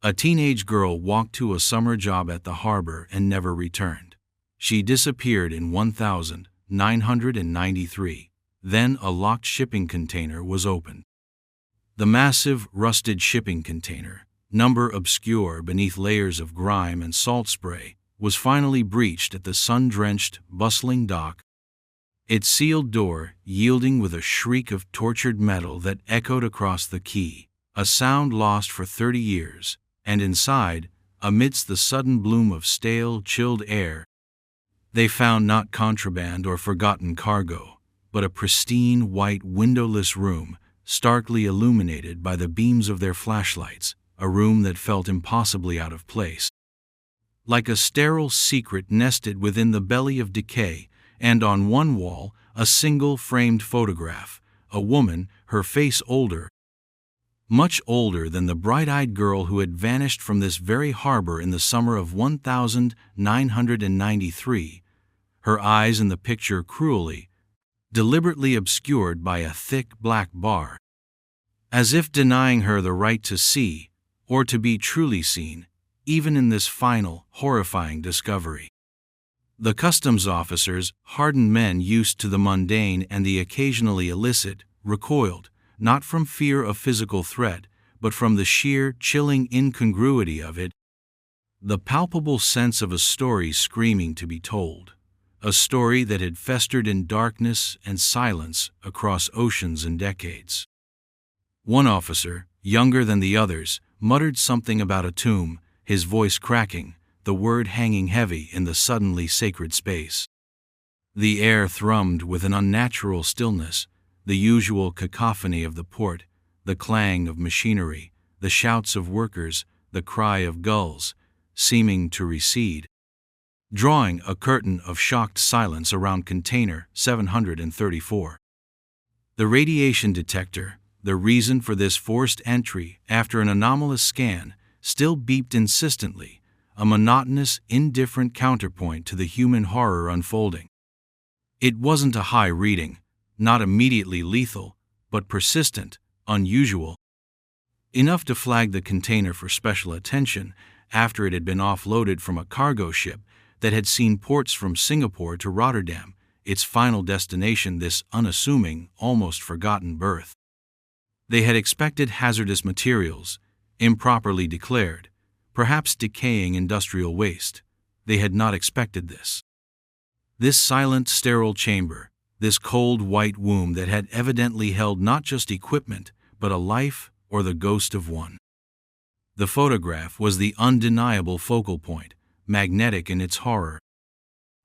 A teenage girl walked to a summer job at the harbor and never returned. She disappeared in 1993. Then a locked shipping container was opened. The massive, rusted shipping container, number obscure beneath layers of grime and salt spray, was finally breached at the sun-drenched, bustling dock. Its sealed door yielding with a shriek of tortured metal that echoed across the quay, a sound lost for 30 years, and inside, amidst the sudden bloom of stale, chilled air, they found not contraband or forgotten cargo, but a pristine, white, windowless room, starkly illuminated by the beams of their flashlights, a room that felt impossibly out of place. Like a sterile secret nested within the belly of decay, and on one wall, a single framed photograph, a woman, her face older, much older than the bright-eyed girl who had vanished from this very harbor in the summer of 1993, her eyes in the picture cruelly, deliberately obscured by a thick black bar, as if denying her the right to see, or to be truly seen, even in this final, horrifying discovery. The customs officers, hardened men used to the mundane and the occasionally illicit, recoiled, not from fear of physical threat, but from the sheer, chilling incongruity of it, the palpable sense of a story screaming to be told, a story that had festered in darkness and silence across oceans and decades. One officer, younger than the others, muttered something about a tomb, his voice cracking, the word hanging heavy in the suddenly sacred space. The air thrummed with an unnatural stillness, the usual cacophony of the port, the clang of machinery, the shouts of workers, the cry of gulls, seeming to recede, drawing a curtain of shocked silence around container 734. The radiation detector, the reason for this forced entry after an anomalous scan, still beeped insistently, a monotonous, indifferent counterpoint to the human horror unfolding. It wasn't a high reading, not immediately lethal, but persistent, unusual, enough to flag the container for special attention after it had been offloaded from a cargo ship that had seen ports from Singapore to Rotterdam, its final destination this unassuming, almost forgotten berth. They had expected hazardous materials, improperly declared, perhaps decaying industrial waste. They had not expected this. This silent, sterile chamber, this cold white womb that had evidently held not just equipment, but a life or the ghost of one. The photograph was the undeniable focal point, magnetic in its horror.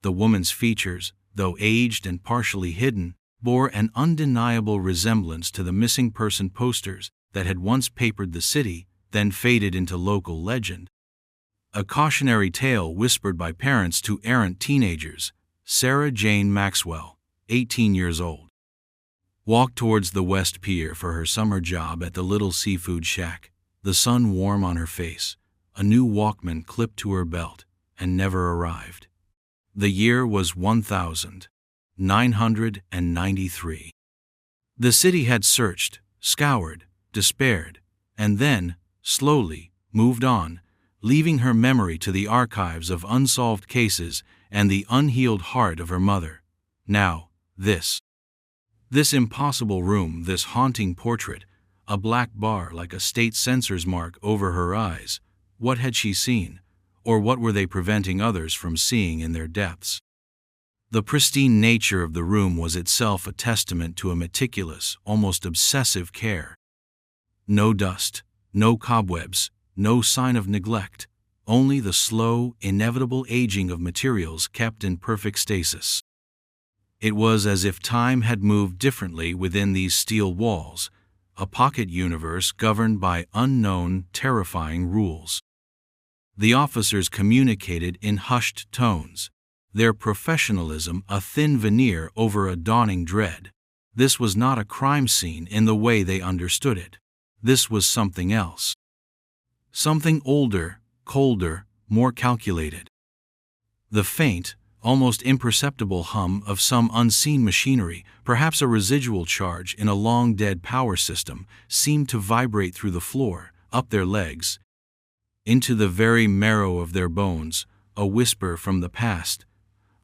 The woman's features, though aged and partially hidden, bore an undeniable resemblance to the missing person posters that had once papered the city, then faded into local legend. A cautionary tale whispered by parents to errant teenagers, Sarah Jane Maxwell, 18 years old, walked towards the West Pier for her summer job at the Little Seafood Shack, the sun warm on her face, a new Walkman clipped to her belt, and never arrived. The year was 1993. The city had searched, scoured, despaired, and then, slowly, moved on, leaving her memory to the archives of unsolved cases and the unhealed heart of her mother. Now, this impossible room, this haunting portrait, a black bar like a state censor's mark over her eyes. What had she seen, or what were they preventing others from seeing in their depths? The pristine nature of the room was itself a testament to a meticulous, almost obsessive care. No dust, no cobwebs, no sign of neglect, only the slow, inevitable aging of materials kept in perfect stasis. It was as if time had moved differently within these steel walls, a pocket universe governed by unknown, terrifying rules. The officers communicated in hushed tones, their professionalism a thin veneer over a dawning dread. This was not a crime scene in the way they understood it. This was something else. Something older, colder, more calculated. The faint, almost imperceptible hum of some unseen machinery, perhaps a residual charge in a long-dead power system, seemed to vibrate through the floor, up their legs, into the very marrow of their bones, a whisper from the past,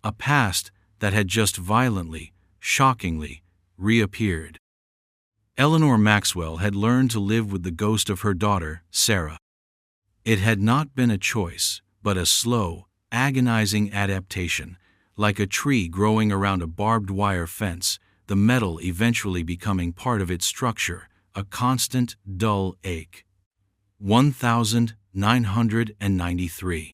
a past that had just violently, shockingly, reappeared. Eleanor Maxwell had learned to live with the ghost of her daughter, Sarah. It had not been a choice, but a slow, agonizing adaptation, like a tree growing around a barbed wire fence, the metal eventually becoming part of its structure, a constant, dull ache. 1993.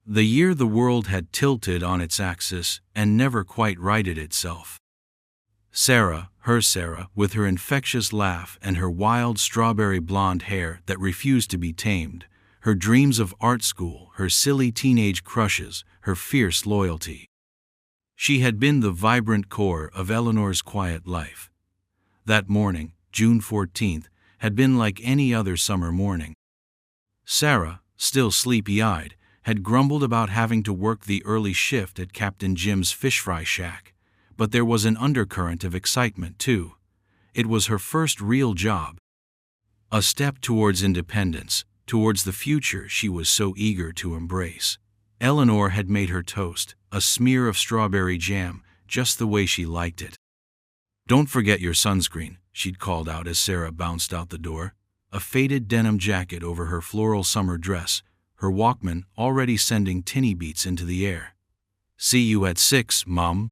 The year the world had tilted on its axis and never quite righted itself. Sarah, with her infectious laugh and her wild strawberry blonde hair that refused to be tamed, her dreams of art school, her silly teenage crushes, her fierce loyalty. She had been the vibrant core of Eleanor's quiet life. That morning, June 14th, had been like any other summer morning. Sarah, still sleepy-eyed, had grumbled about having to work the early shift at Captain Jim's fish fry shack, but there was an undercurrent of excitement, too. It was her first real job. A step towards independence, towards the future she was so eager to embrace. Eleanor had made her toast, a smear of strawberry jam, just the way she liked it. "Don't forget your sunscreen," she'd called out as Sarah bounced out the door, a faded denim jacket over her floral summer dress, her Walkman already sending tinny beats into the air. "See you at 6, Mom."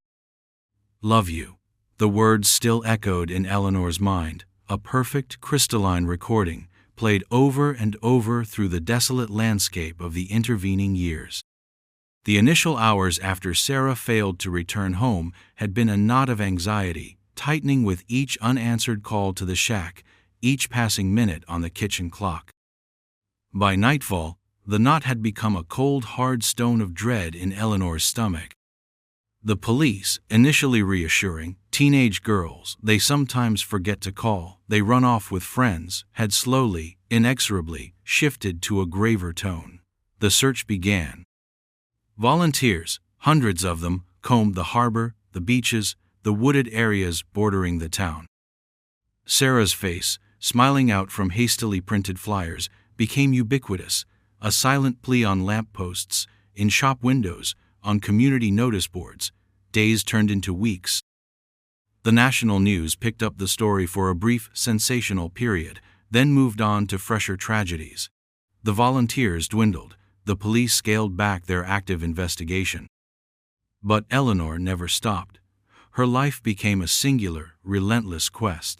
"Love you." The words still echoed in Eleanor's mind, a perfect crystalline recording, played over and over through the desolate landscape of the intervening years. The initial hours after Sarah failed to return home had been a knot of anxiety, tightening with each unanswered call to the shack, each passing minute on the kitchen clock. By nightfall, the knot had become a cold, hard stone of dread in Eleanor's stomach. The police, initially reassuring, teenage girls they sometimes forget to call, they run off with friends, had slowly, inexorably, shifted to a graver tone. The search began. Volunteers, hundreds of them, combed the harbor, the beaches, the wooded areas bordering the town. Sarah's face, smiling out from hastily printed flyers, became ubiquitous, a silent plea on lampposts, in shop windows, on community notice boards. Days turned into weeks. The national news picked up the story for a brief, sensational period, then moved on to fresher tragedies. The volunteers dwindled, the police scaled back their active investigation. But Eleanor never stopped. Her life became a singular, relentless quest.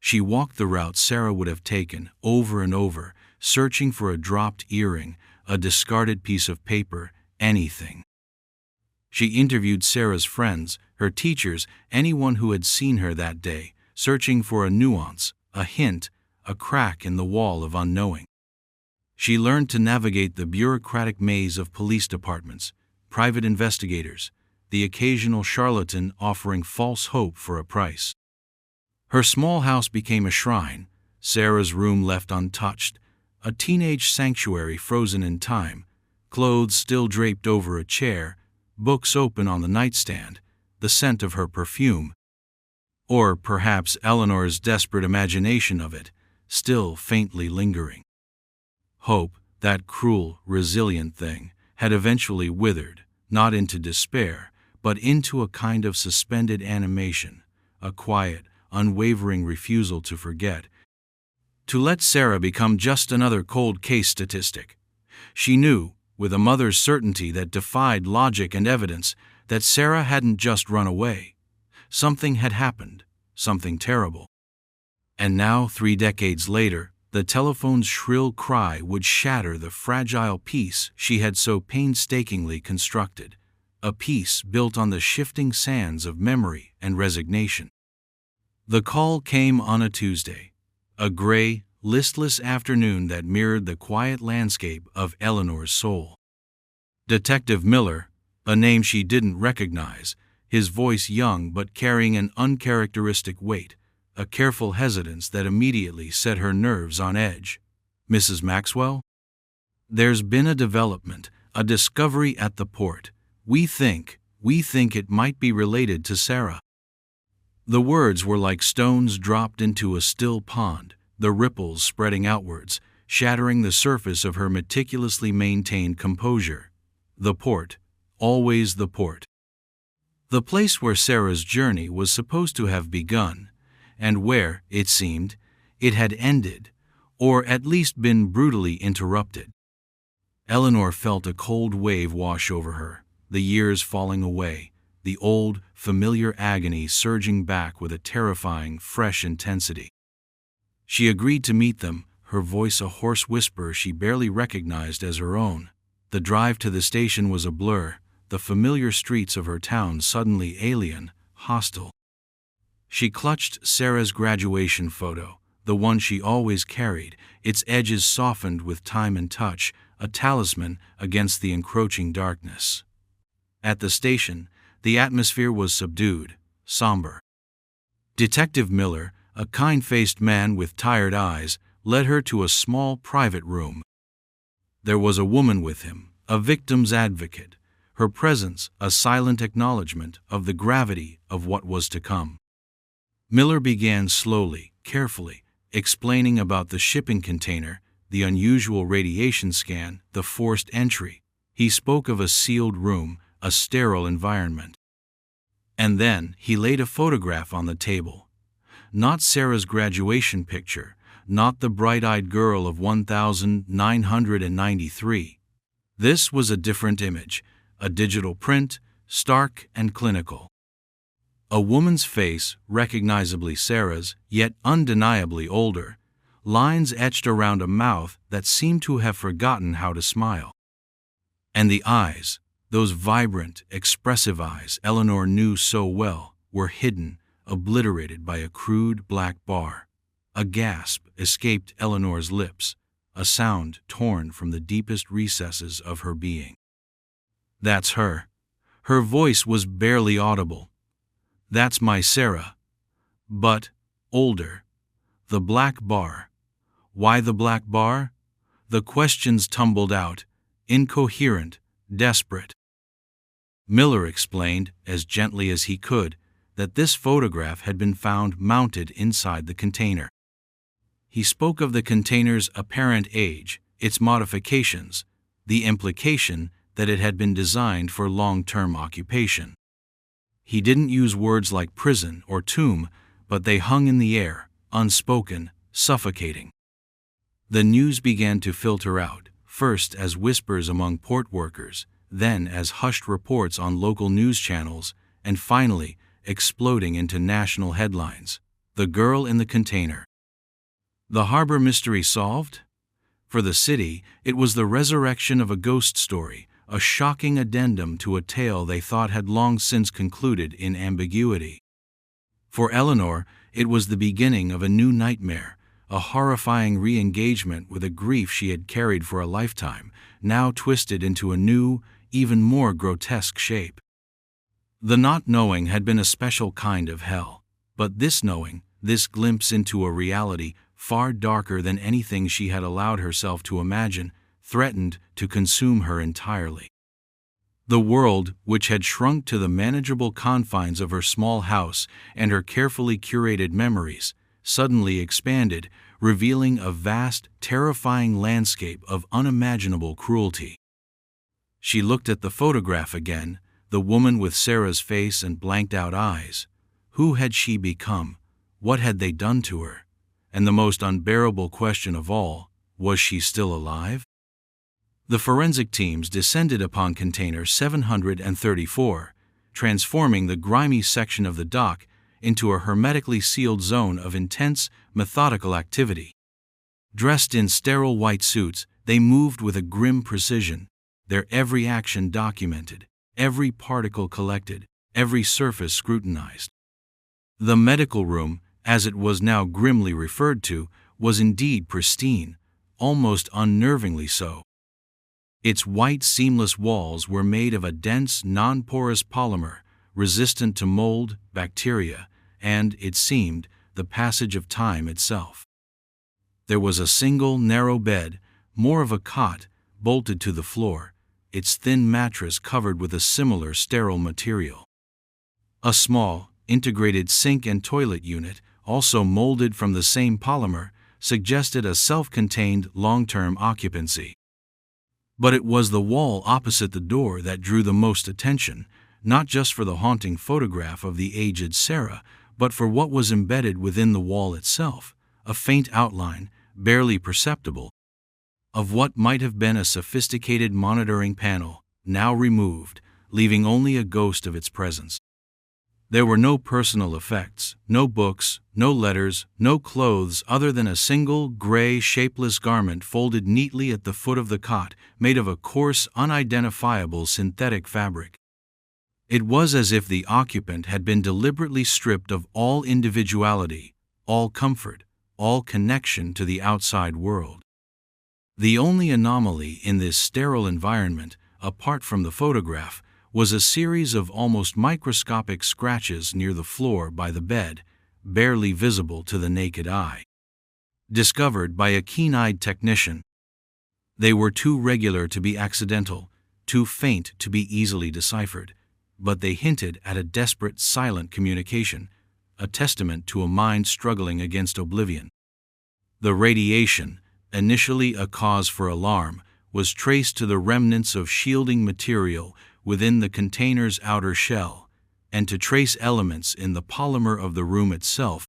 She walked the route Sarah would have taken, over and over, searching for a dropped earring, a discarded piece of paper, anything. She interviewed Sarah's friends, her teachers, anyone who had seen her that day, searching for a nuance, a hint, a crack in the wall of unknowing. She learned to navigate the bureaucratic maze of police departments, private investigators, the occasional charlatan offering false hope for a price. Her small house became a shrine, Sarah's room left untouched, a teenage sanctuary frozen in time, clothes still draped over a chair, books open on the nightstand, the scent of her perfume. Or perhaps Eleanor's desperate imagination of it, still faintly lingering. Hope, that cruel, resilient thing, had eventually withered, not into despair, but into a kind of suspended animation, a quiet, unwavering refusal to forget, to let Sarah become just another cold case statistic. She knew, with a mother's certainty that defied logic and evidence, that Sarah hadn't just run away. Something had happened, something terrible. And now, 3 decades later, the telephone's shrill cry would shatter the fragile peace she had so painstakingly constructed, a peace built on the shifting sands of memory and resignation. The call came on a Tuesday, a gray, listless afternoon that mirrored the quiet landscape of Eleanor's soul. Detective Miller, a name she didn't recognize, his voice young but carrying an uncharacteristic weight, a careful hesitance that immediately set her nerves on edge. "Mrs. Maxwell? There's been a development, a discovery at the port. We think it might be related to Sarah." The words were like stones dropped into a still pond, the ripples spreading outwards, shattering the surface of her meticulously maintained composure. The port. Always the port. The place where Sarah's journey was supposed to have begun, and where, it seemed, it had ended, or at least been brutally interrupted. Eleanor felt a cold wave wash over her, the years falling away, the old, familiar agony surging back with a terrifying, fresh intensity. She agreed to meet them, her voice a hoarse whisper she barely recognized as her own. The drive to the station was a blur, the familiar streets of her town suddenly alien, hostile. She clutched Sarah's graduation photo, the one she always carried, its edges softened with time and touch, a talisman against the encroaching darkness. At the station, the atmosphere was subdued, somber. Detective Miller, a kind-faced man with tired eyes, led her to a small private room. There was a woman with him, a victim's advocate, her presence a silent acknowledgement of the gravity of what was to come. Miller began slowly, carefully, explaining about the shipping container, the unusual radiation scan, the forced entry. He spoke of a sealed room, a sterile environment. And then he laid a photograph on the table. Not Sarah's graduation picture, not the bright-eyed girl of 1993. This was a different image, a digital print, stark and clinical. A woman's face, recognizably Sarah's, yet undeniably older, lines etched around a mouth that seemed to have forgotten how to smile. And the eyes, those vibrant, expressive eyes Eleanor knew so well, were hidden, obliterated by a crude black bar. A gasp escaped Eleanor's lips, a sound torn from the deepest recesses of her being. "That's her." Her voice was barely audible. "That's my Sarah. But, older. The black bar. Why the black bar?" The questions tumbled out, incoherent, desperate. Miller explained, as gently as he could, that this photograph had been found mounted inside the container. He spoke of the container's apparent age, its modifications, the implication that it had been designed for long-term occupation. He didn't use words like prison or tomb, but they hung in the air, unspoken, suffocating. The news began to filter out, first as whispers among port workers, then as hushed reports on local news channels, and finally exploding into national headlines. The girl in the container. The harbor mystery solved? For the city, it was the resurrection of a ghost story, a shocking addendum to a tale they thought had long since concluded in ambiguity. For Eleanor, it was the beginning of a new nightmare, a horrifying re-engagement with a grief she had carried for a lifetime, now twisted into a new, even more grotesque shape. The not knowing had been a special kind of hell, but this knowing, this glimpse into a reality far darker than anything she had allowed herself to imagine, threatened to consume her entirely. The world, which had shrunk to the manageable confines of her small house and her carefully curated memories, suddenly expanded, revealing a vast, terrifying landscape of unimaginable cruelty. She looked at the photograph again, the woman with Sarah's face and blanked-out eyes. Who had she become? What had they done to her? And the most unbearable question of all, was she still alive? The forensic teams descended upon container 734, transforming the grimy section of the dock into a hermetically sealed zone of intense, methodical activity. Dressed in sterile white suits, they moved with a grim precision, their every action documented, every particle collected, every surface scrutinized. The medical room, as it was now grimly referred to, was indeed pristine, almost unnervingly so. Its white seamless walls were made of a dense, non-porous polymer, resistant to mold, bacteria, and, it seemed, the passage of time itself. There was a single, narrow bed, more of a cot, bolted to the floor, its thin mattress covered with a similar sterile material. A small, integrated sink and toilet unit, also molded from the same polymer, suggested a self-contained, long-term occupancy. But it was the wall opposite the door that drew the most attention, not just for the haunting photograph of the aged Sarah, but for what was embedded within the wall itself, a faint outline, barely perceptible, of what might have been a sophisticated monitoring panel, now removed, leaving only a ghost of its presence. There were no personal effects, no books, no letters, no clothes other than a single gray, shapeless garment folded neatly at the foot of the cot, made of a coarse, unidentifiable synthetic fabric. It was as if the occupant had been deliberately stripped of all individuality, all comfort, all connection to the outside world. The only anomaly in this sterile environment, apart from the photograph, was a series of almost microscopic scratches near the floor by the bed, barely visible to the naked eye. Discovered by a keen-eyed technician. They were too regular to be accidental, too faint to be easily deciphered, but they hinted at a desperate, silent communication, a testament to a mind struggling against oblivion. The radiation, initially a cause for alarm, was traced to the remnants of shielding material within the container's outer shell, and to trace elements in the polymer of the room itself,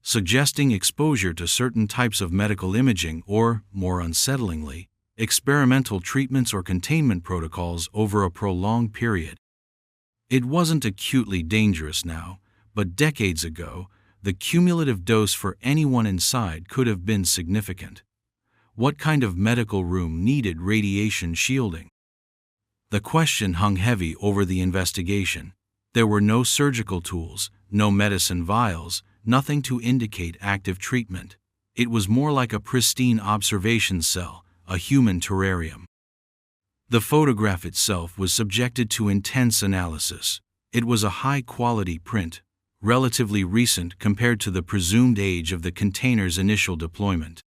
suggesting exposure to certain types of medical imaging or, more unsettlingly, experimental treatments or containment protocols over a prolonged period. It wasn't acutely dangerous now, but decades ago, the cumulative dose for anyone inside could have been significant. What kind of medical room needed radiation shielding? The question hung heavy over the investigation. There were no surgical tools, no medicine vials, nothing to indicate active treatment. It was more like a pristine observation cell, a human terrarium. The photograph itself was subjected to intense analysis. It was a high-quality print, relatively recent compared to the presumed age of the container's initial deployment.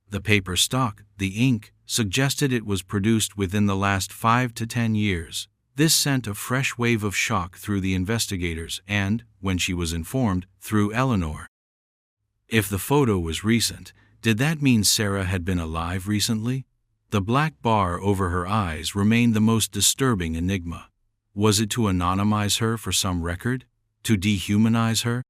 The paper stock, the ink, suggested it was produced within the last 5 to 10 years. This sent a fresh wave of shock through the investigators and, when she was informed, through Eleanor. If the photo was recent, did that mean Sarah had been alive recently? The black bar over her eyes remained the most disturbing enigma. Was it to anonymize her for some record? To dehumanize her?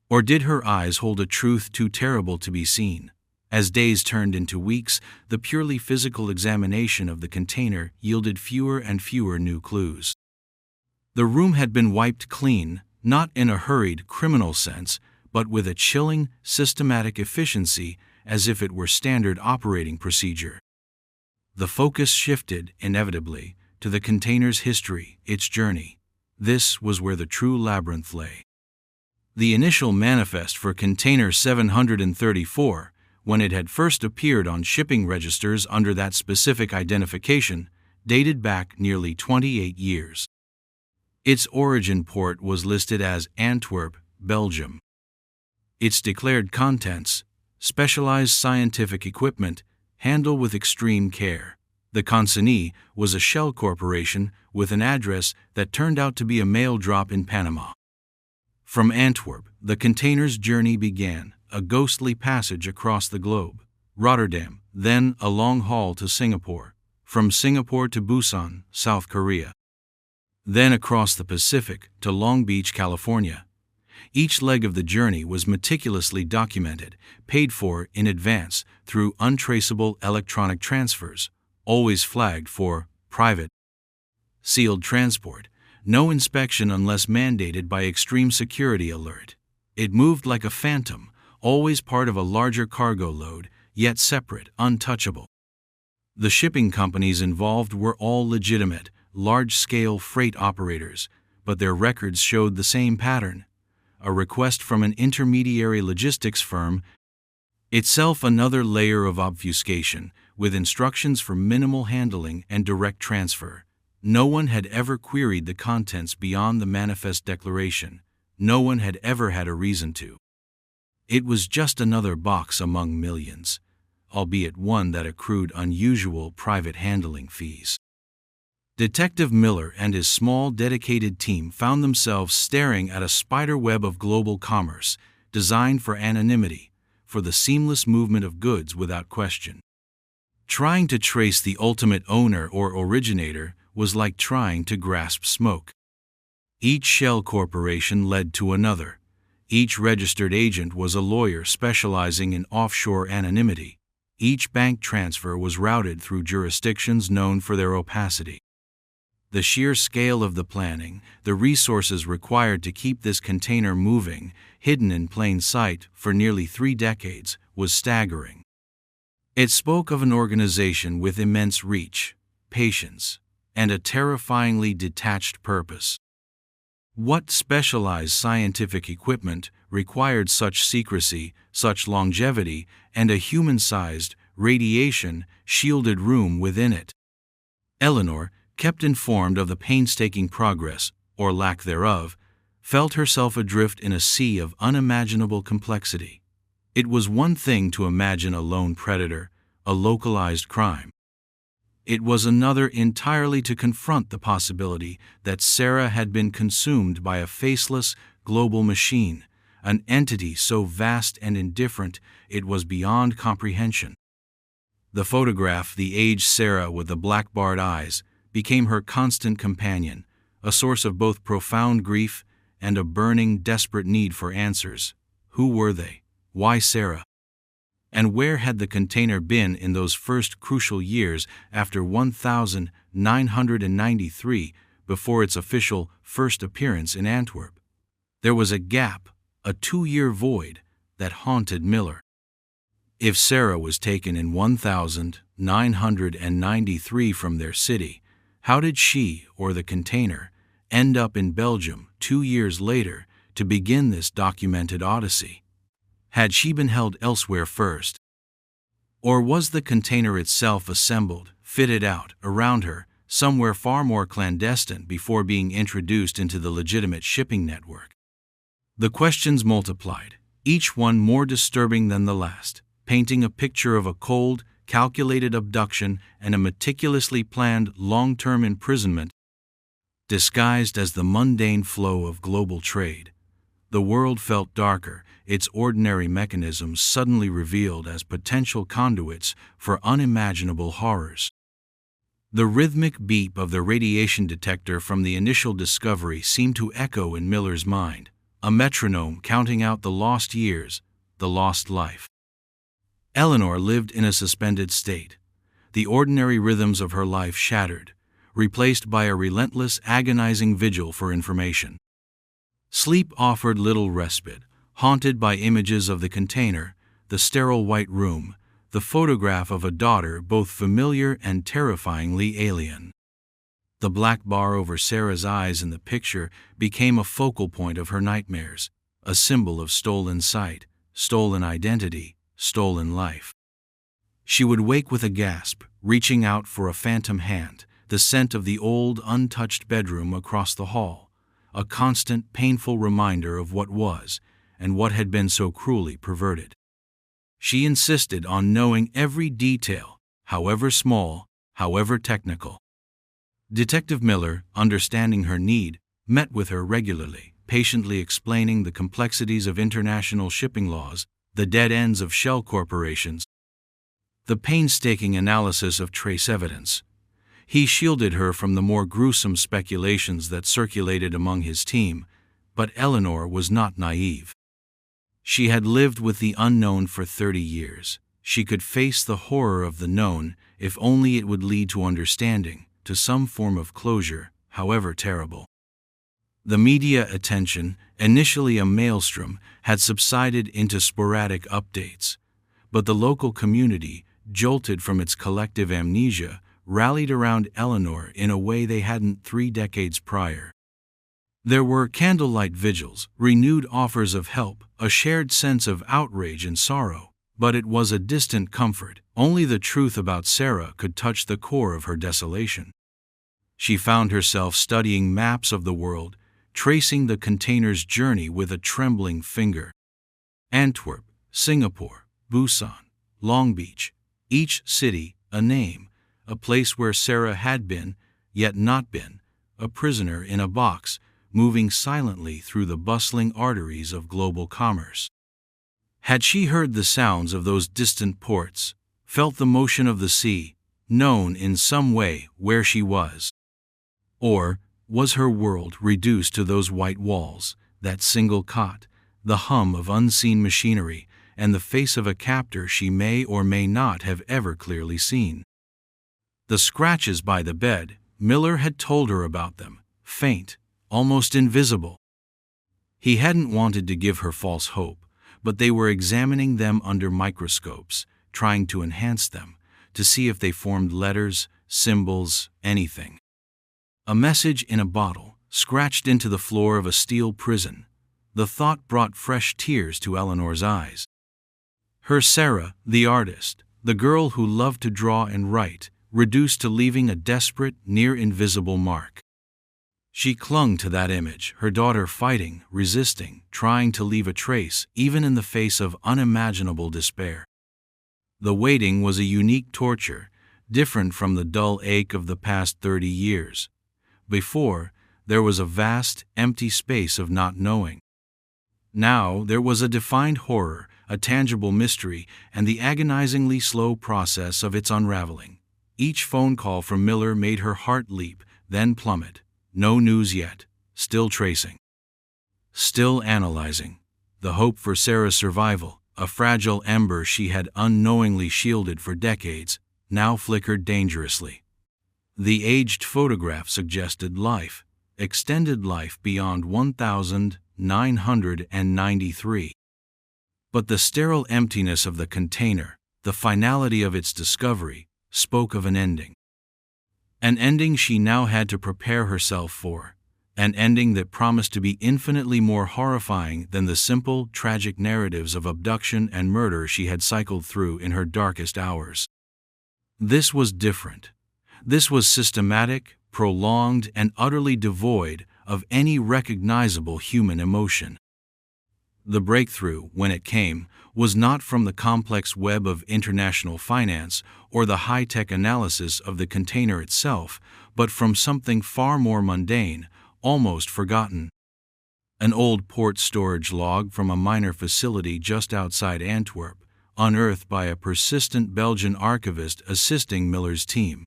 Or did her eyes hold a truth too terrible to be seen? As days turned into weeks, the purely physical examination of the container yielded fewer and fewer new clues. The room had been wiped clean, not in a hurried, criminal sense, but with a chilling, systematic efficiency, as if it were standard operating procedure. The focus shifted, inevitably, to the container's history, its journey. This was where the true labyrinth lay. The initial manifest for Container 734, when it had first appeared on shipping registers under that specific identification, dated back nearly 28 years. Its origin port was listed as Antwerp, Belgium. Its declared contents, specialized scientific equipment, handled with extreme care. The consignee was a shell corporation with an address that turned out to be a mail drop in Panama. From Antwerp, the container's journey began, a ghostly passage across the globe. Rotterdam, then a long haul to Singapore. From Singapore to Busan, South Korea. Then across the Pacific to Long Beach, California. Each leg of the journey was meticulously documented, paid for in advance through untraceable electronic transfers, always flagged for private. Sealed transport, no inspection unless mandated by extreme security alert. It moved like a phantom, always part of a larger cargo load, yet separate, untouchable. The shipping companies involved were all legitimate, large-scale freight operators, but their records showed the same pattern. A request from an intermediary logistics firm, itself another layer of obfuscation, with instructions for minimal handling and direct transfer. No one had ever queried the contents beyond the manifest declaration. No one had ever had a reason to. It was just another box among millions, albeit one that accrued unusual private handling fees. Detective Miller and his small, dedicated team found themselves staring at a spider web of global commerce, designed for anonymity, for the seamless movement of goods without question. Trying to trace the ultimate owner or originator was like trying to grasp smoke. Each shell corporation led to another. Each registered agent was a lawyer specializing in offshore anonymity. Each bank transfer was routed through jurisdictions known for their opacity. The sheer scale of the planning, the resources required to keep this container moving, hidden in plain sight for nearly 3 decades, was staggering. It spoke of an organization with immense reach, patience, and a terrifyingly detached purpose. What specialized scientific equipment required such secrecy, such longevity, and a human-sized, radiation-shielded room within it? Eleanor, kept informed of the painstaking progress, or lack thereof, felt herself adrift in a sea of unimaginable complexity. It was one thing to imagine a lone predator, a localized crime. It was another entirely to confront the possibility that Sarah had been consumed by a faceless, global machine, an entity so vast and indifferent it was beyond comprehension. The photograph, the aged Sarah with the black-barred eyes, became her constant companion, a source of both profound grief and a burning, desperate need for answers. Who were they? Why Sarah? And where had the container been in those first crucial years after 1993, before its official first appearance in Antwerp? There was a gap, a 2-year void, that haunted Miller. If Sarah was taken in 1993 from their city, how did she, or the container, end up in Belgium 2 years later to begin this documented odyssey? Had she been held elsewhere first? Or was the container itself assembled, fitted out, around her, somewhere far more clandestine before being introduced into the legitimate shipping network? The questions multiplied, each one more disturbing than the last, painting a picture of a cold, calculated abduction and a meticulously planned long-term imprisonment disguised as the mundane flow of global trade. The world felt darker, its ordinary mechanisms suddenly revealed as potential conduits for unimaginable horrors. The rhythmic beep of the radiation detector from the initial discovery seemed to echo in Miller's mind, a metronome counting out the lost years, the lost life. Eleanor lived in a suspended state, the ordinary rhythms of her life shattered, replaced by a relentless, agonizing vigil for information. Sleep offered little respite, haunted by images of the container, the sterile white room, the photograph of a daughter both familiar and terrifyingly alien. The black bar over Sarah's eyes in the picture became a focal point of her nightmares, a symbol of stolen sight, stolen identity, stolen life. She would wake with a gasp, reaching out for a phantom hand, the scent of the old, untouched bedroom across the hall, a constant, painful reminder of what was, and what had been so cruelly perverted. She insisted on knowing every detail, however small, however technical. Detective Miller, understanding her need, met with her regularly, patiently explaining the complexities of international shipping laws, the dead ends of shell corporations, the painstaking analysis of trace evidence. He shielded her from the more gruesome speculations that circulated among his team, but Eleanor was not naive. She had lived with the unknown for 30 years. She could face the horror of the known, if only it would lead to understanding, to some form of closure, however terrible. The media attention, initially a maelstrom, had subsided into sporadic updates, but the local community, jolted from its collective amnesia, rallied around Eleanor in a way they hadn't 3 decades prior. There were candlelight vigils, renewed offers of help, a shared sense of outrage and sorrow, but it was a distant comfort. Only the truth about Sarah could touch the core of her desolation. She found herself studying maps of the world, tracing the container's journey with a trembling finger. Antwerp, Singapore, Busan, Long Beach, each city a name, a place where Sarah had been, yet not been, a prisoner in a box, moving silently through the bustling arteries of global commerce. Had she heard the sounds of those distant ports, felt the motion of the sea, known in some way where she was? Or was her world reduced to those white walls, that single cot, the hum of unseen machinery, and the face of a captor she may or may not have ever clearly seen? The scratches by the bed, Miller had told her about them, faint, almost invisible. He hadn't wanted to give her false hope, but they were examining them under microscopes, trying to enhance them, to see if they formed letters, symbols, anything. A message in a bottle, scratched into the floor of a steel prison. The thought brought fresh tears to Eleanor's eyes. Her Sarah, the artist, the girl who loved to draw and write, reduced to leaving a desperate, near-invisible mark. She clung to that image, her daughter fighting, resisting, trying to leave a trace, even in the face of unimaginable despair. The waiting was a unique torture, different from the dull ache of the past 30 years. Before, there was a vast, empty space of not knowing. Now there was a defined horror, a tangible mystery, and the agonizingly slow process of its unraveling. Each phone call from Miller made her heart leap, then plummet. No news yet, still tracing. Still analyzing. The hope for Sarah's survival, a fragile ember she had unknowingly shielded for decades, now flickered dangerously. The aged photograph suggested life, extended life beyond 1993. But the sterile emptiness of the container, the finality of its discovery, spoke of an ending. An ending she now had to prepare herself for, an ending that promised to be infinitely more horrifying than the simple, tragic narratives of abduction and murder she had cycled through in her darkest hours. This was different. This was systematic, prolonged, and utterly devoid of any recognizable human emotion. The breakthrough, when it came, was not from the complex web of international finance or the high-tech analysis of the container itself, but from something far more mundane, almost forgotten. An old port storage log from a minor facility just outside Antwerp, unearthed by a persistent Belgian archivist assisting Miller's team.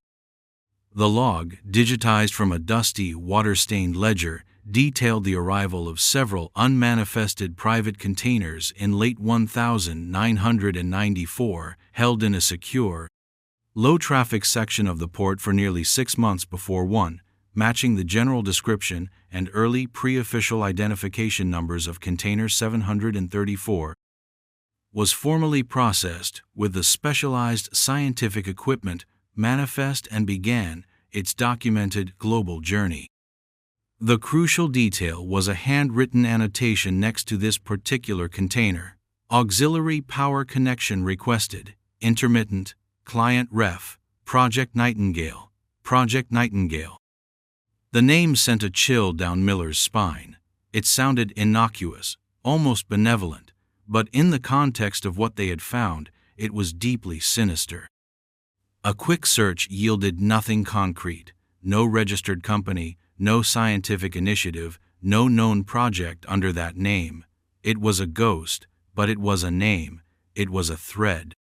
The log, digitized from a dusty, water-stained ledger, detailed the arrival of several unmanifested private containers in late 1994, held in a secure, low-traffic section of the port for nearly 6 months before one, matching the general description and early pre-official identification numbers of Container 734, was formally processed with the specialized scientific equipment manifest and began its documented global journey. The crucial detail was a handwritten annotation next to this particular container. Auxiliary power connection requested, intermittent, client ref, Project Nightingale, Project Nightingale. The name sent a chill down Miller's spine. It sounded innocuous, almost benevolent, but in the context of what they had found, it was deeply sinister. A quick search yielded nothing concrete, no registered company, no scientific initiative, no known project under that name. It was a ghost, but it was a name, it was a thread.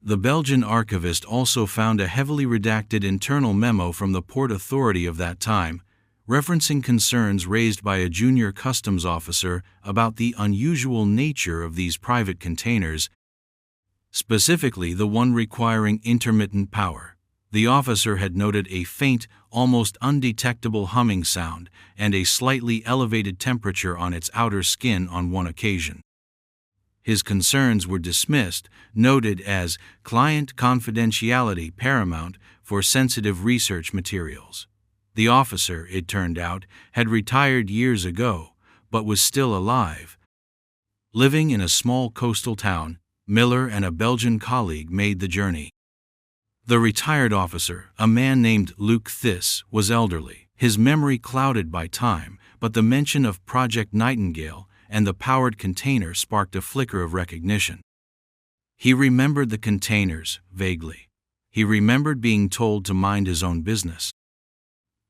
The Belgian archivist also found a heavily redacted internal memo from the Port Authority of that time, referencing concerns raised by a junior customs officer about the unusual nature of these private containers, specifically the one requiring intermittent power. The officer had noted a faint, almost undetectable humming sound and a slightly elevated temperature on its outer skin on one occasion. His concerns were dismissed, noted as client confidentiality paramount for sensitive research materials. The officer, it turned out, had retired years ago, but was still alive. Living in a small coastal town, Miller and a Belgian colleague made the journey. The retired officer, a man named Luc Thys, was elderly, his memory clouded by time, but the mention of Project Nightingale and the powered container sparked a flicker of recognition. He remembered the containers, vaguely. He remembered being told to mind his own business.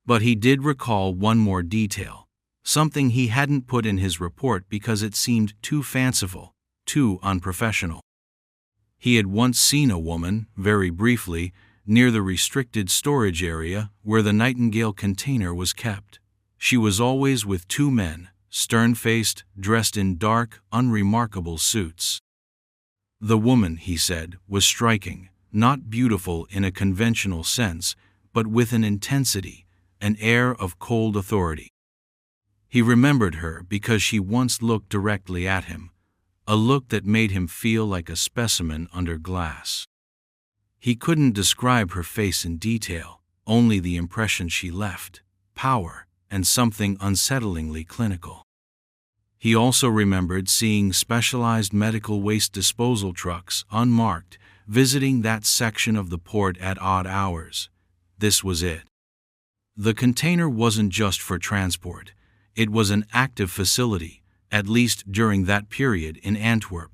But he did recall one more detail, something he hadn't put in his report because it seemed too fanciful. too unprofessional. He had once seen a woman, very briefly, near the restricted storage area where the Nightingale container was kept. She was always with two men, stern-faced, dressed in dark, unremarkable suits. The woman, he said, was striking, not beautiful in a conventional sense, but with an intensity, an air of cold authority. He remembered her because she once looked directly at him, a look that made him feel like a specimen under glass. He couldn't describe her face in detail, only the impression she left, power, and something unsettlingly clinical. He also remembered seeing specialized medical waste disposal trucks, unmarked, visiting that section of the port at odd hours. This was it. The container wasn't just for transport, it was an active facility, at least during that period in Antwerp.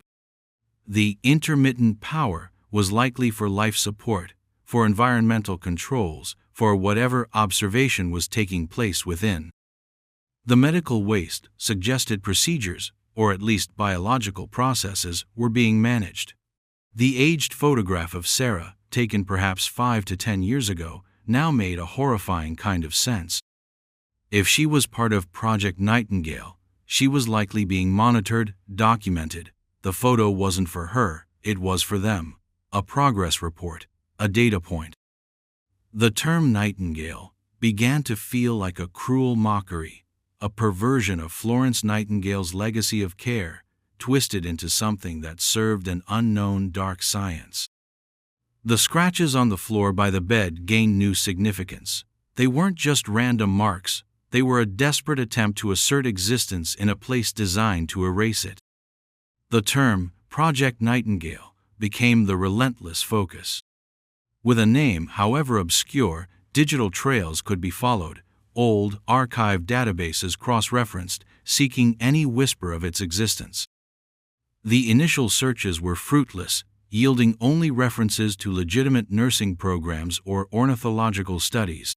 The intermittent power was likely for life support, for environmental controls, for whatever observation was taking place within. The medical waste suggested procedures, or at least biological processes, were being managed. The aged photograph of Sarah, taken perhaps 5 to 10 years ago, now made a horrifying kind of sense. If she was part of Project Nightingale, she was likely being monitored, documented. The photo wasn't for her, it was for them. A progress report, a data point. The term Nightingale began to feel like a cruel mockery, a perversion of Florence Nightingale's legacy of care, twisted into something that served an unknown dark science. The scratches on the floor by the bed gained new significance. They weren't just random marks, they were a desperate attempt to assert existence in a place designed to erase it. The term, Project Nightingale, became the relentless focus. With a name, however obscure, digital trails could be followed, old, archived databases cross-referenced, seeking any whisper of its existence. The initial searches were fruitless, yielding only references to legitimate nursing programs or ornithological studies.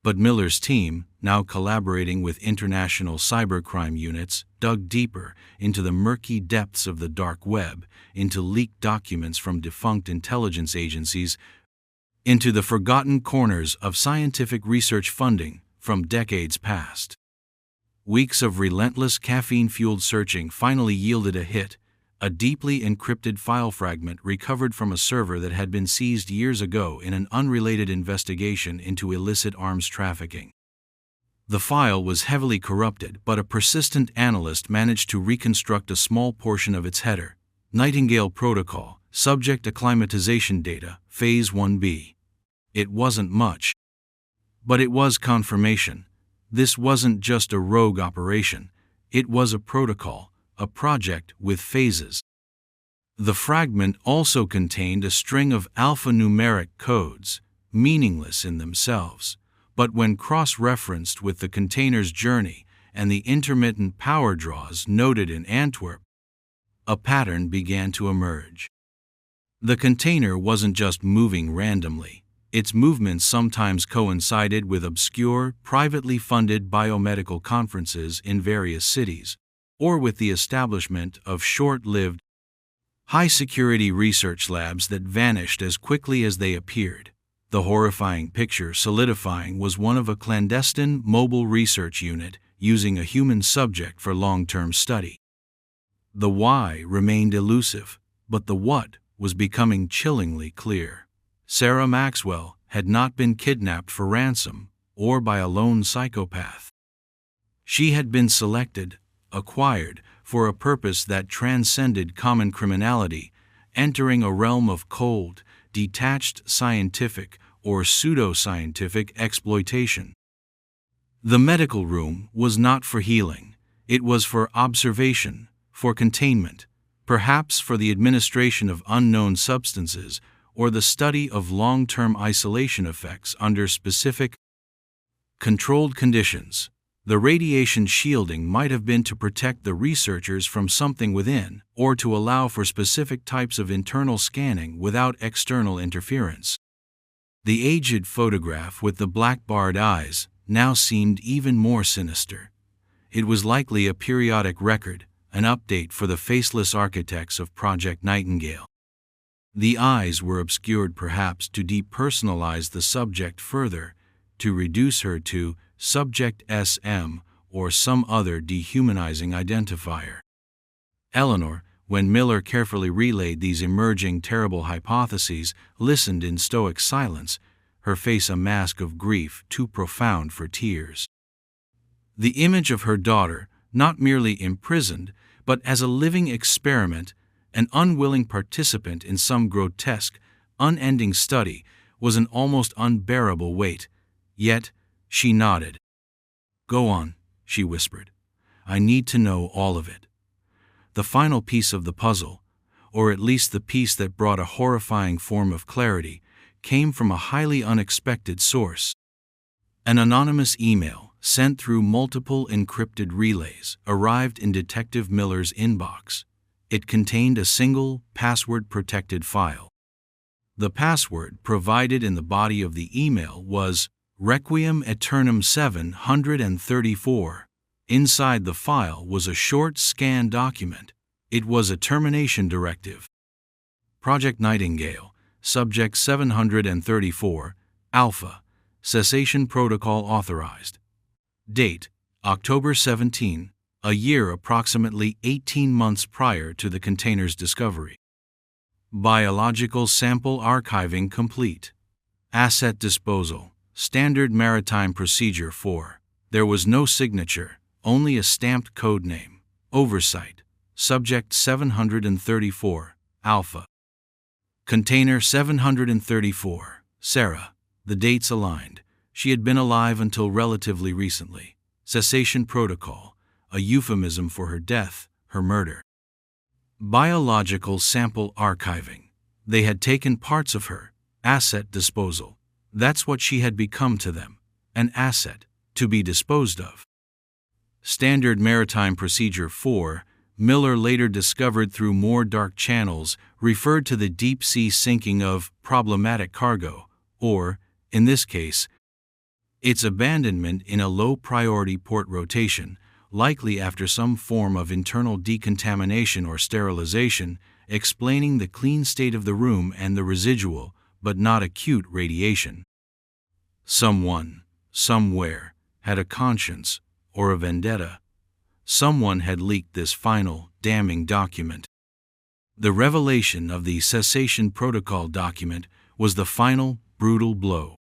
But Miller's team, now collaborating with international cybercrime units, dug deeper into the murky depths of the dark web, into leaked documents from defunct intelligence agencies, into the forgotten corners of scientific research funding from decades past. Weeks of relentless caffeine-fueled searching finally yielded a hit, a deeply encrypted file fragment recovered from a server that had been seized years ago in an unrelated investigation into illicit arms trafficking. The file was heavily corrupted, but a persistent analyst managed to reconstruct a small portion of its header. Nightingale Protocol, Subject Acclimatization Data, Phase 1B. It wasn't much, but it was confirmation. This wasn't just a rogue operation, it was a protocol, a project with phases. The fragment also contained a string of alphanumeric codes, meaningless in themselves, but when cross-referenced with the container's journey and the intermittent power draws noted in Antwerp, a pattern began to emerge. The container wasn't just moving randomly. Its movements sometimes coincided with obscure, privately funded biomedical conferences in various cities, or with the establishment of short-lived, high-security research labs that vanished as quickly as they appeared. The horrifying picture solidifying was one of a clandestine mobile research unit using a human subject for long-term study. The why remained elusive, but the what was becoming chillingly clear. Sarah Maxwell had not been kidnapped for ransom or by a lone psychopath. She had been selected, acquired, for a purpose that transcended common criminality, entering a realm of cold, detached scientific or pseudo-scientific exploitation. The medical room was not for healing, it was for observation, for containment, perhaps for the administration of unknown substances or the study of long-term isolation effects under specific, controlled conditions. The radiation shielding might have been to protect the researchers from something within, or to allow for specific types of internal scanning without external interference. The aged photograph with the black-barred eyes now seemed even more sinister. It was likely a periodic record, an update for the faceless architects of Project Nightingale. The eyes were obscured perhaps to depersonalize the subject further, to reduce her to Subject SM or some other dehumanizing identifier. Eleanor, when Miller carefully relayed these emerging terrible hypotheses, listened in stoic silence, her face a mask of grief too profound for tears. The image of her daughter, not merely imprisoned, but as a living experiment, an unwilling participant in some grotesque, unending study, was an almost unbearable weight. Yet, she nodded. "Go on," she whispered. "I need to know all of it." The final piece of the puzzle, or at least the piece that brought a horrifying form of clarity, came from a highly unexpected source. An anonymous email, sent through multiple encrypted relays, arrived in Detective Miller's inbox. It contained a single, password-protected file. The password provided in the body of the email was Requiem Aeternum 734. Inside the file was a short scan document. It was a termination directive. Project Nightingale, Subject 734, Alpha, Cessation Protocol authorized. Date, October 17, a year approximately 18 months prior to the container's discovery. Biological sample archiving complete. Asset disposal, standard maritime procedure 4. There was no signature, only a stamped code name. Oversight, Subject 734, Alpha. Container 734, Sarah. The dates aligned. She had been alive until relatively recently. Cessation protocol, a euphemism for her death, her murder. Biological sample archiving. They had taken parts of her. Asset disposal. That's what she had become to them. An asset, to be disposed of. Standard Maritime Procedure 4, Miller later discovered through more dark channels, referred to the deep-sea sinking of problematic cargo, or, in this case, its abandonment in a low-priority port rotation, likely after some form of internal decontamination or sterilization, explaining the clean state of the room and the residual, but not acute radiation. Someone, somewhere, had a conscience, or a vendetta. Someone had leaked this final, damning document. The revelation of the cessation protocol document was the final, brutal blow.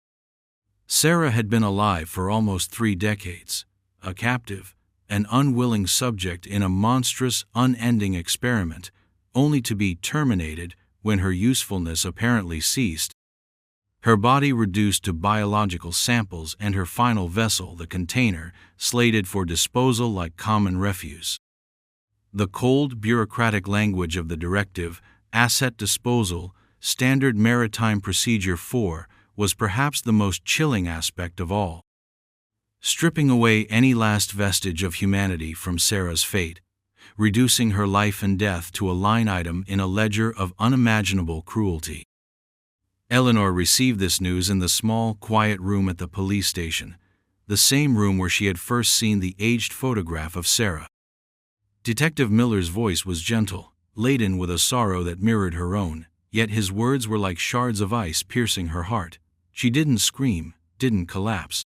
Sarah had been alive for almost 3 decades, a captive, an unwilling subject in a monstrous, unending experiment, only to be terminated when her usefulness apparently ceased. Her body reduced to biological samples and her final vessel, the container, slated for disposal like common refuse. The cold, bureaucratic language of the directive, Asset Disposal, Standard Maritime Procedure 4, was perhaps the most chilling aspect of all. Stripping away any last vestige of humanity from Sarah's fate, reducing her life and death to a line item in a ledger of unimaginable cruelty. Eleanor received this news in the small, quiet room at the police station, the same room where she had first seen the aged photograph of Sarah. Detective Miller's voice was gentle, laden with a sorrow that mirrored her own, yet his words were like shards of ice piercing her heart. She didn't scream, didn't collapse.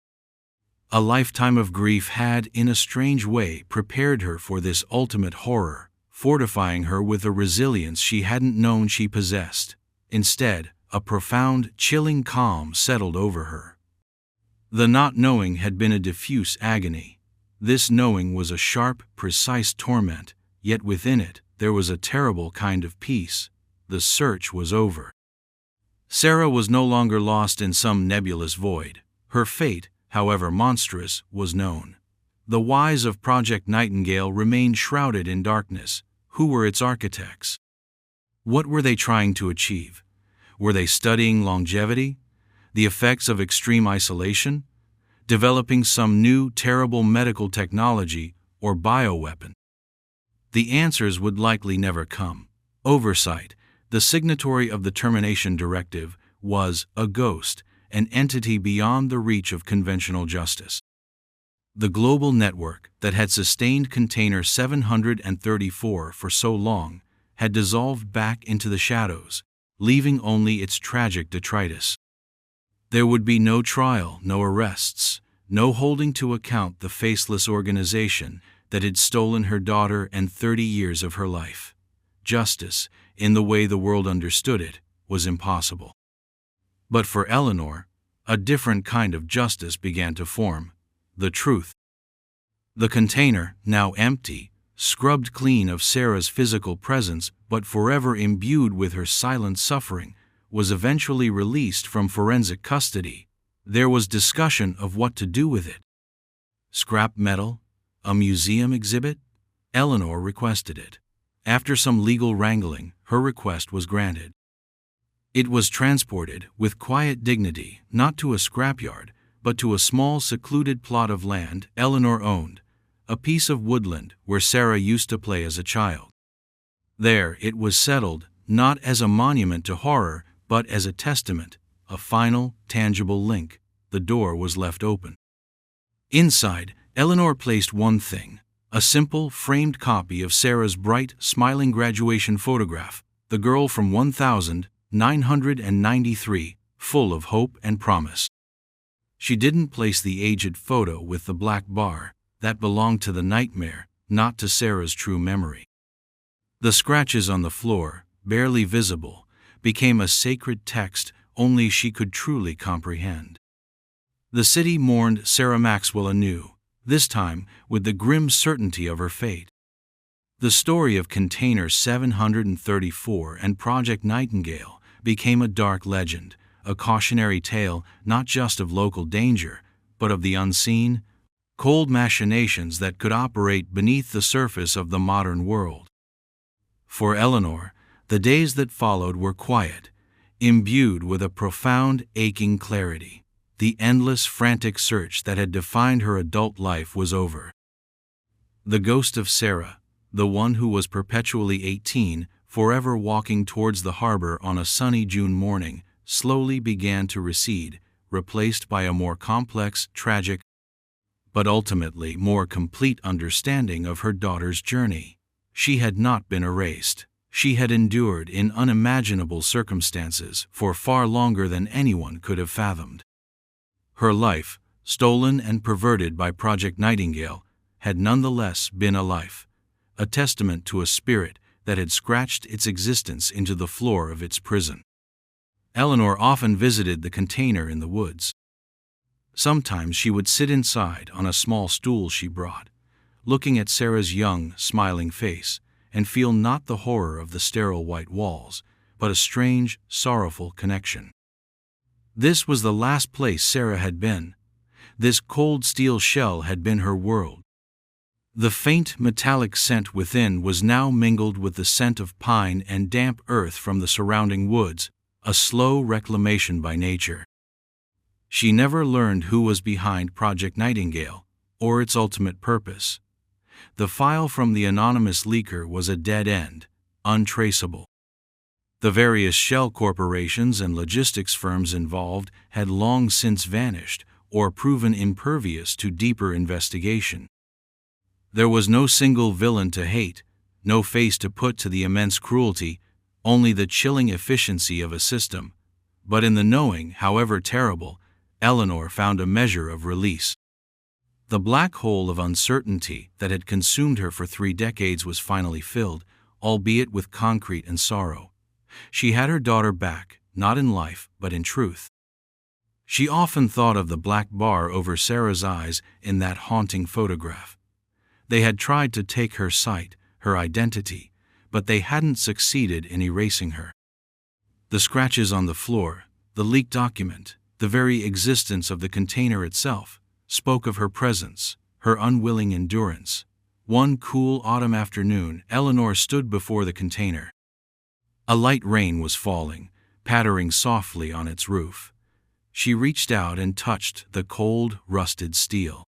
A lifetime of grief had, in a strange way, prepared her for this ultimate horror, fortifying her with a resilience she hadn't known she possessed. Instead, a profound, chilling calm settled over her. The not knowing had been a diffuse agony. This knowing was a sharp, precise torment, yet within it, there was a terrible kind of peace. The search was over. Sarah was no longer lost in some nebulous void. Her fate, however monstrous, was known. The whys of Project Nightingale remained shrouded in darkness. Who were its architects? What were they trying to achieve? Were they studying longevity? The effects of extreme isolation? Developing some new, terrible medical technology or bioweapon? The answers would likely never come. Oversight, the signatory of the termination directive, was a ghost, an entity beyond the reach of conventional justice. The global network that had sustained Container 734 for so long had dissolved back into the shadows, leaving only its tragic detritus. There would be no trial, no arrests, no holding to account the faceless organization that had stolen her daughter and 30 years of her life. Justice, in the way the world understood it, was impossible. But for Eleanor, a different kind of justice began to form: the truth. The container, now empty, scrubbed clean of Sarah's physical presence but forever imbued with her silent suffering, was eventually released from forensic custody. There was discussion of what to do with it. Scrap metal? A museum exhibit? Eleanor requested it. After some legal wrangling, her request was granted. It was transported, with quiet dignity, not to a scrapyard, but to a small secluded plot of land Eleanor owned, a piece of woodland where Sarah used to play as a child. There it was settled, not as a monument to horror, but as a testament, a final, tangible link. The door was left open. Inside, Eleanor placed one thing: a simple, framed copy of Sarah's bright, smiling graduation photograph, the girl from 1993, full of hope and promise. She didn't place the aged photo with the black bar. That belonged to the nightmare, not to Sarah's true memory. The scratches on the floor, barely visible, became a sacred text only she could truly comprehend. The city mourned Sarah Maxwell anew, this time with the grim certainty of her fate. The story of Container 734 and Project Nightingale became a dark legend, a cautionary tale not just of local danger, but of the unseen, cold machinations that could operate beneath the surface of the modern world. For Eleanor, the days that followed were quiet, imbued with a profound, aching clarity. The endless, frantic search that had defined her adult life was over. The ghost of Sarah, the one who was perpetually 18, forever walking towards the harbor on a sunny June morning, slowly began to recede, replaced by a more complex, tragic, but ultimately more complete understanding of her daughter's journey. She had not been erased. She had endured in unimaginable circumstances for far longer than anyone could have fathomed. Her life, stolen and perverted by Project Nightingale, had nonetheless been a life, a testament to a spirit that had scratched its existence into the floor of its prison. Eleanor often visited the container in the woods. Sometimes she would sit inside on a small stool she brought, looking at Sarah's young, smiling face, and feel not the horror of the sterile white walls, but a strange, sorrowful connection. This was the last place Sarah had been. This cold steel shell had been her world. The faint metallic scent within was now mingled with the scent of pine and damp earth from the surrounding woods, a slow reclamation by nature. She never learned who was behind Project Nightingale, or its ultimate purpose. The file from the anonymous leaker was a dead end, untraceable. The various shell corporations and logistics firms involved had long since vanished or proven impervious to deeper investigation. There was no single villain to hate, no face to put to the immense cruelty, only the chilling efficiency of a system. But in the knowing, however terrible, Eleanor found a measure of release. The black hole of uncertainty that had consumed her for 3 decades was finally filled, albeit with concrete and sorrow. She had her daughter back, not in life, but in truth. She often thought of the black bar over Sarah's eyes in that haunting photograph. They had tried to take her sight, her identity, but they hadn't succeeded in erasing her. The scratches on the floor, the leaked document, the very existence of the container itself, spoke of her presence, her unwilling endurance. One cool autumn afternoon, Eleanor stood before the container. A light rain was falling, pattering softly on its roof. She reached out and touched the cold, rusted steel.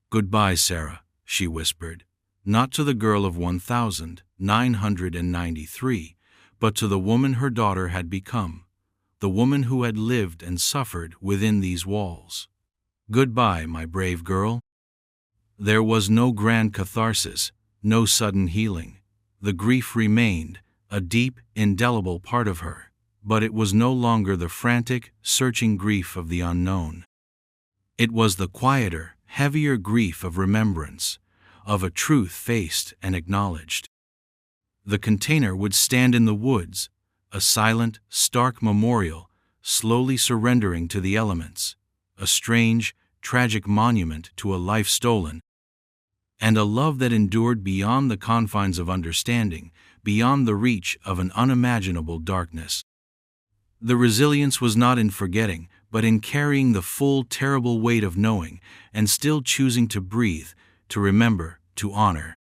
"Goodbye, Sarah," she whispered, not to the girl of 1993, but to the woman her daughter had become, the woman who had lived and suffered within these walls. "Goodbye, my brave girl." There was no grand catharsis, no sudden healing. The grief remained, a deep, indelible part of her, but it was no longer the frantic, searching grief of the unknown. It was the quieter, heavier grief of remembrance, of a truth faced and acknowledged. The container would stand in the woods, a silent, stark memorial, slowly surrendering to the elements, a strange, tragic monument to a life stolen, and a love that endured beyond the confines of understanding, beyond the reach of an unimaginable darkness. The resilience was not in forgetting, but in carrying the full, terrible weight of knowing, and still choosing to breathe, to remember, to honor.